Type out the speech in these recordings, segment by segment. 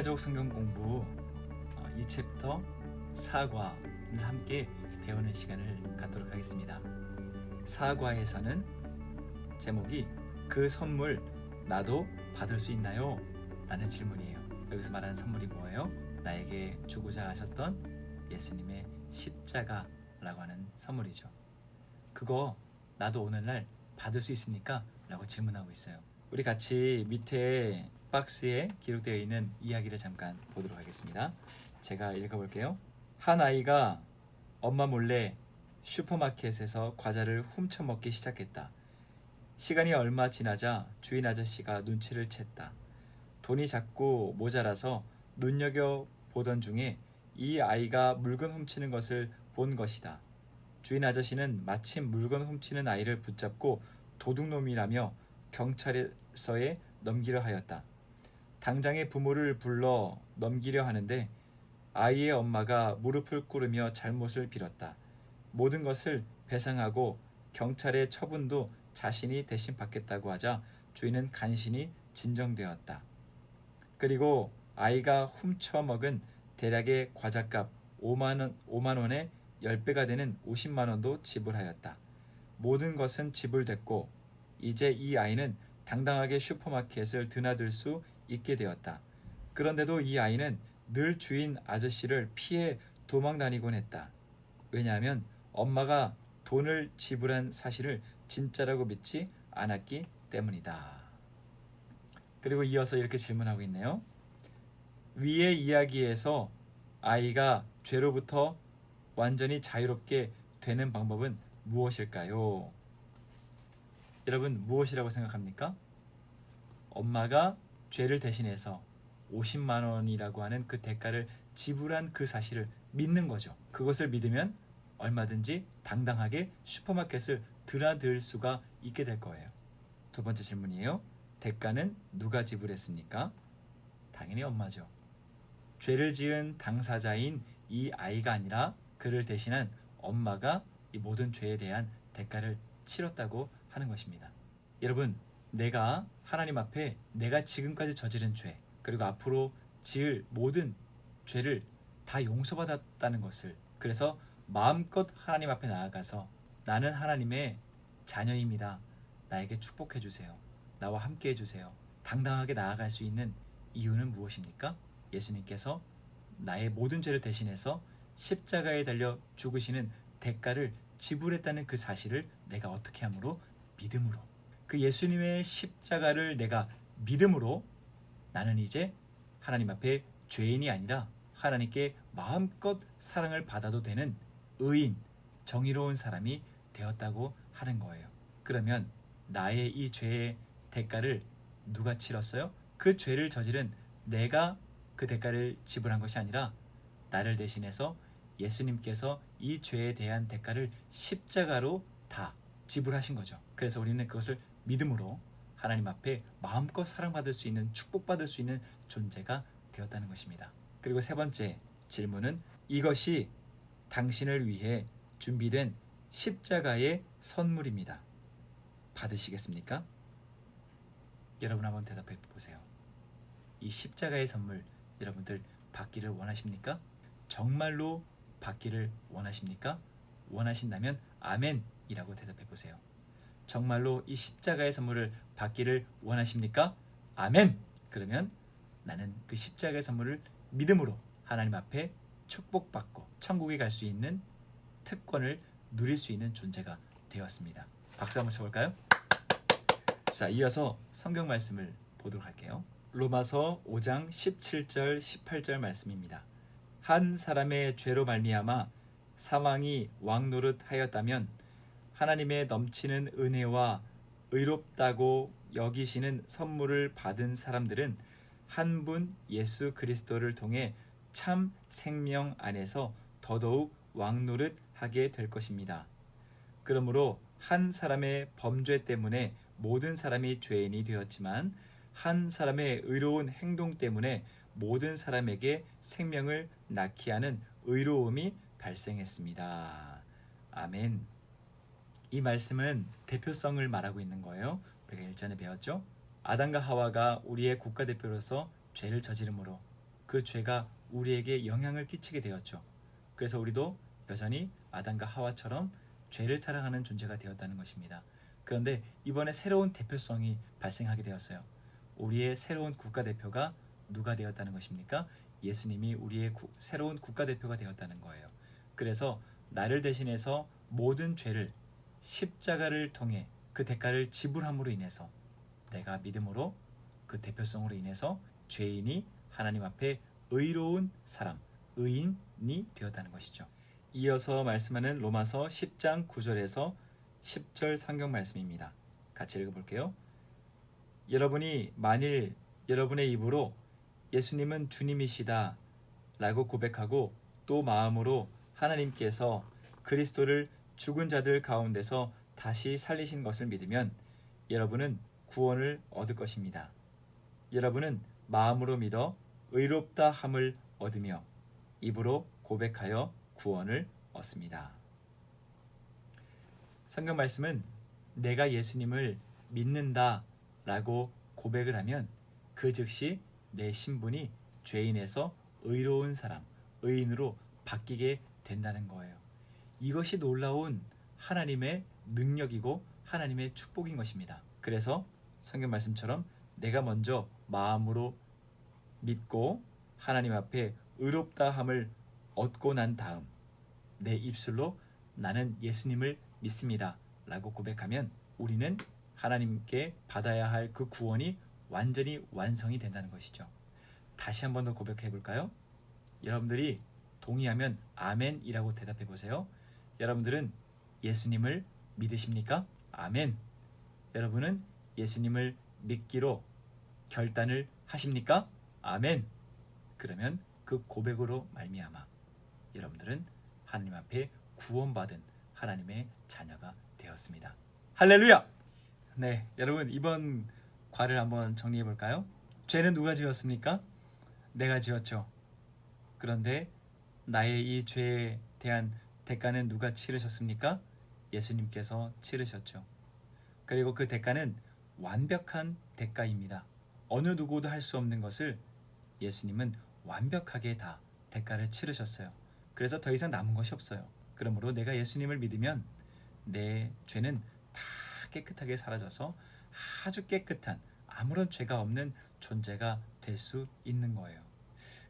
가족 성경 공부 이 챕터 사과를 함께 배우는 시간을 갖도록 하겠습니다. 사과에서는 제목이 그 선물 나도 받을 수 있나요? 라는 질문이에요. 여기서 말하는 선물이 뭐예요? 나에게 주고자 하셨던 예수님의 십자가라고 하는 선물이죠. 그거 나도 오늘날 받을 수 있습니까? 라고 질문하고 있어요. 우리 같이 밑에 박스에 기록되어 있는 이야기를 잠깐 보도록 하겠습니다. 제가 읽어볼게요. 한 아이가 엄마 몰래 슈퍼마켓에서 과자를 훔쳐 먹기 시작했다. 시간이 얼마 지나자 주인 아저씨가 눈치를 챘다. 돈이 자꾸 모자라서 눈여겨보던 중에 이 아이가 물건 훔치는 것을 본 것이다. 주인 아저씨는 마침 물건 훔치는 아이를 붙잡고 도둑놈이라며 경찰서에 넘기려 하였다. 당장의 부모를 불러 넘기려 하는데 아이의 엄마가 무릎을 꿇으며 잘못을 빌었다. 모든 것을 배상하고 경찰의 처분도 자신이 대신 받겠다고 하자 주인은 간신히 진정되었다. 그리고 아이가 훔쳐 먹은 대략의 과자값 5만 원에 10배가 되는 50만 원도 지불하였다. 모든 것은 지불됐고 이제 이 아이는 당당하게 슈퍼마켓을 드나들 수 있게 되었다. 그런데도 이 아이는 늘 주인 아저씨를 피해 도망다니곤 했다. 왜냐하면 엄마가 돈을 지불한 사실을 진짜라고 믿지 않았기 때문이다. 그리고 이어서 이렇게 질문하고 있네요. 위의 이야기에서 아이가 죄로부터 완전히 자유롭게 되는 방법은 무엇일까요? 여러분 무엇이라고 생각합니까? 엄마가 죄를 대신해서 50만 원이라고 하는 그 대가를 지불한 그 사실을 믿는 거죠. 그것을 믿으면 얼마든지 당당하게 슈퍼마켓을 드나들 수가 있게 될 거예요. 두 번째 질문이에요. 대가는 누가 지불했습니까? 당연히 엄마죠. 죄를 지은 당사자인 이 아이가 아니라 그를 대신한 엄마가 이 모든 죄에 대한 대가를 치렀다고 하는 것입니다. 여러분, 내가 하나님 앞에 내가 지금까지 저지른 죄 그리고 앞으로 지을 모든 죄를 다 용서받았다는 것을, 그래서 마음껏 하나님 앞에 나아가서 나는 하나님의 자녀입니다. 나에게 축복해 주세요. 나와 함께 해주세요. 당당하게 나아갈 수 있는 이유는 무엇입니까? 예수님께서 나의 모든 죄를 대신해서 십자가에 달려 죽으시는 대가를 지불했다는 그 사실을 내가 어떻게 함으로? 믿음으로. 그 예수님의 십자가를 내가 믿음으로 나는 이제 하나님 앞에 죄인이 아니라 하나님께 마음껏 사랑을 받아도 되는 의인, 정의로운 사람이 되었다고 하는 거예요. 그러면 나의 이 죄의 대가를 누가 치렀어요? 그 죄를 저지른 내가 그 대가를 지불한 것이 아니라 나를 대신해서 예수님께서 이 죄에 대한 대가를 십자가로 다 지불하신 거죠. 그래서 우리는 그것을 믿음으로 하나님 앞에 마음껏 사랑받을 수 있는, 축복받을 수 있는 존재가 되었다는 것입니다. 그리고 세 번째 질문은 이것이 당신을 위해 준비된 십자가의 선물입니다. 받으시겠습니까? 여러분 한번 대답해 보세요. 이 십자가의 선물 여러분들 받기를 원하십니까? 정말로 받기를 원하십니까? 원하신다면 아멘이라고 대답해 보세요. 정말로 이 십자가의 선물을 받기를 원하십니까? 아멘! 그러면 나는 그 십자가의 선물을 믿음으로 하나님 앞에 축복받고 천국에 갈 수 있는 특권을 누릴 수 있는 존재가 되었습니다. 박수 한번 쳐볼까요? 자, 이어서 성경 말씀을 보도록 할게요. 로마서 5장 17절 18절 말씀입니다. 한 사람의 죄로 말미암아 사망이 왕노릇하였다면 하나님의 넘치는 은혜와 의롭다고 여기시는 선물을 받은 사람들은 한 분 예수 그리스도를 통해 참 생명 안에서 더더욱 왕노릇하게 될 것입니다. 그러므로 한 사람의 범죄 때문에 모든 사람이 죄인이 되었지만 한 사람의 의로운 행동 때문에 모든 사람에게 생명을 낳게 하는 의로움이 발생했습니다. 아멘. 이 말씀은 대표성을 말하고 있는 거예요. 우리가 일전에 배웠죠. 아담과 하와가 우리의 국가대표로서 죄를 저지름으로 그 죄가 우리에게 영향을 끼치게 되었죠. 그래서 우리도 여전히 아담과 하와처럼 죄를 사랑하는 존재가 되었다는 것입니다. 그런데 이번에 새로운 대표성이 발생하게 되었어요. 우리의 새로운 국가대표가 누가 되었다는 것입니까? 예수님이 우리의 새로운 국가대표가 되었다는 거예요. 그래서 나를 대신해서 모든 죄를 십자가를 통해 그 대가를 지불함으로 인해서 내가 믿음으로 그 대표성으로 인해서 죄인이 하나님 앞에 의로운 사람, 의인이 되었다는 것이죠. 이어서 말씀하는 로마서 10장 9절에서 10절 성경 말씀입니다. 같이 읽어볼게요. 여러분이 만일 여러분의 입으로 예수님은 주님이시다 라고 고백하고 또 마음으로 하나님께서 그리스도를 죽은 자들 가운데서 다시 살리신 것을 믿으면 여러분은 구원을 얻을 것입니다. 여러분은 마음으로 믿어 의롭다 함을 얻으며 입으로 고백하여 구원을 얻습니다. 성경 말씀은 내가 예수님을 믿는다 라고 고백을 하면 그 즉시 내 신분이 죄인에서 의로운 사람, 의인으로 바뀌게 된다는 거예요. 이것이 놀라운 하나님의 능력이고 하나님의 축복인 것입니다. 그래서 성경 말씀처럼 내가 먼저 마음으로 믿고 하나님 앞에 의롭다 함을 얻고 난 다음 내 입술로 나는 예수님을 믿습니다 라고 고백하면 우리는 하나님께 받아야 할 그 구원이 완전히 완성이 된다는 것이죠. 다시 한 번 더 고백해 볼까요? 여러분들이 동의하면 아멘이라고 대답해 보세요. 여러분들은 예수님을 믿으십니까? 아멘. 여러분은 예수님을 믿기로 결단을 하십니까? 아멘. 그러면 그 고백으로 말미암아 여러분들은 하나님 앞에 구원받은 하나님의 자녀가 되었습니다. 할렐루야! 네, 여러분 이번 과를 한번 정리해 볼까요? 죄는 누가 지었습니까? 내가 지었죠. 그런데 나의 이 죄에 대한 대가는 누가 치르셨습니까? 예수님께서 치르셨죠. 그리고 그 대가는 완벽한 대가입니다. 어느 누구도 할 수 없는 것을 예수님은 완벽하게 다 대가를 치르셨어요. 그래서 더 이상 남은 것이 없어요. 그러므로 내가 예수님을 믿으면 내 죄는 다 깨끗하게 사라져서 아주 깨끗한 아무런 죄가 없는 존재가 될 수 있는 거예요.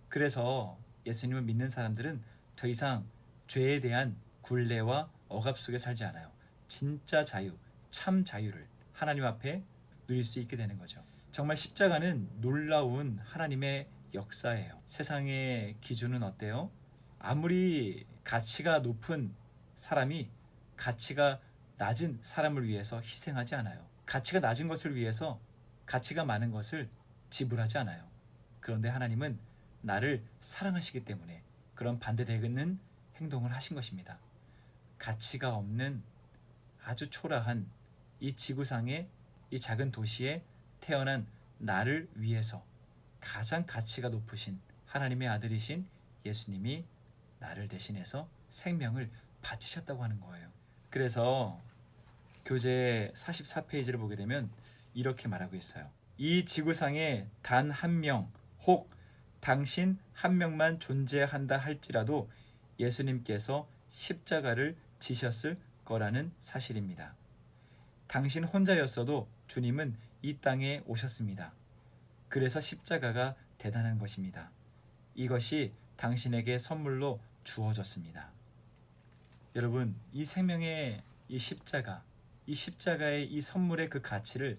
그래서 예수님을 믿는 사람들은 더 이상 죄에 대한 굴레와 억압 속에 살지 않아요. 진짜 자유, 참 자유를 하나님 앞에 누릴 수 있게 되는 거죠. 정말 십자가는 놀라운 하나님의 역사예요. 세상의 기준은 어때요? 아무리 가치가 높은 사람이 가치가 낮은 사람을 위해서 희생하지 않아요. 가치가 낮은 것을 위해서 가치가 많은 것을 지불하지 않아요. 그런데 하나님은 나를 사랑하시기 때문에 그런 반대되는 행동을 하신 것입니다. 가치가 없는 아주 초라한 이 지구상의 이 작은 도시에 태어난 나를 위해서 가장 가치가 높으신 하나님의 아들이신 예수님이 나를 대신해서 생명을 바치셨다고 하는 거예요. 그래서 교재 44페이지를 보게 되면 이렇게 말하고 있어요. 이 지구상에 단 한 명, 혹 당신 한 명만 존재한다 할지라도 예수님께서 십자가를 지셨을 거라는 사실입니다. 당신 혼자였어도 주님은 이 땅에 오셨습니다. 그래서 십자가가 대단한 것입니다. 이것이 당신에게 선물로 주어졌습니다. 여러분, 이 생명의 이 십자가의 이 선물의 그 가치를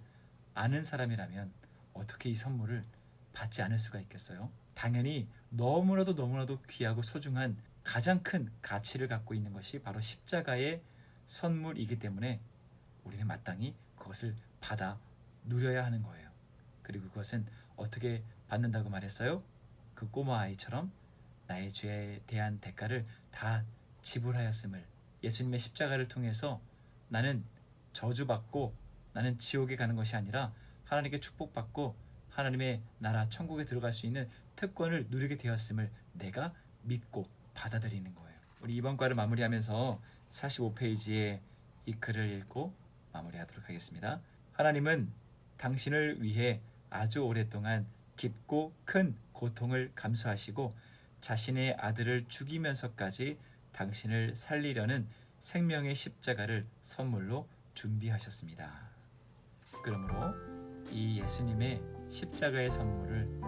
아는 사람이라면 어떻게 이 선물을 받지 않을 수가 있겠어요? 당연히 너무나도 귀하고 소중한 가장 큰 가치를 갖고 있는 것이 바로 십자가의 선물이기 때문에 우리는 마땅히 그것을 받아 누려야 하는 거예요. 그리고 그것은 어떻게 받는다고 말했어요? 그 꼬마 아이처럼 나의 죄에 대한 대가를 다 지불하였음을, 예수님의 십자가를 통해서 나는 저주받고 나는 지옥에 가는 것이 아니라 하나님께 축복받고 하나님의 나라 천국에 들어갈 수 있는 특권을 누리게 되었음을 내가 믿고 받아들이는 거예요. 우리 이번 과를 마무리하면서 45페이지의 이 글을 읽고 마무리하도록 하겠습니다. 하나님은 당신을 위해 아주 오랫동안 깊고 큰 고통을 감수하시고 자신의 아들을 죽이면서까지 당신을 살리려는 생명의 십자가를 선물로 준비하셨습니다. 그러므로 이 예수님의 십자가의 선물을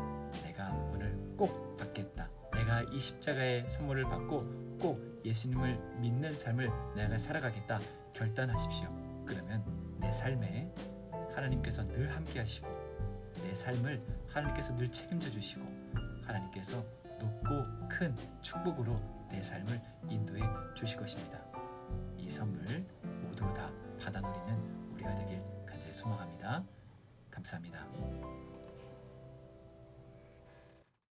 내가 오늘 꼭 받겠다. 내가 이 십자가의 선물을 받고 꼭 예수님을 믿는 삶을 내가 살아가겠다 결단하십시오. 그러면 내 삶에 하나님께서 늘 함께 하시고 내 삶을 하나님께서 늘 책임져 주시고 하나님께서 높고 큰 축복으로 내 삶을 인도해 주실 것입니다. 이 선물 모두 다 받아 누리는 우리가 되길 간절히 소망합니다. 감사합니다.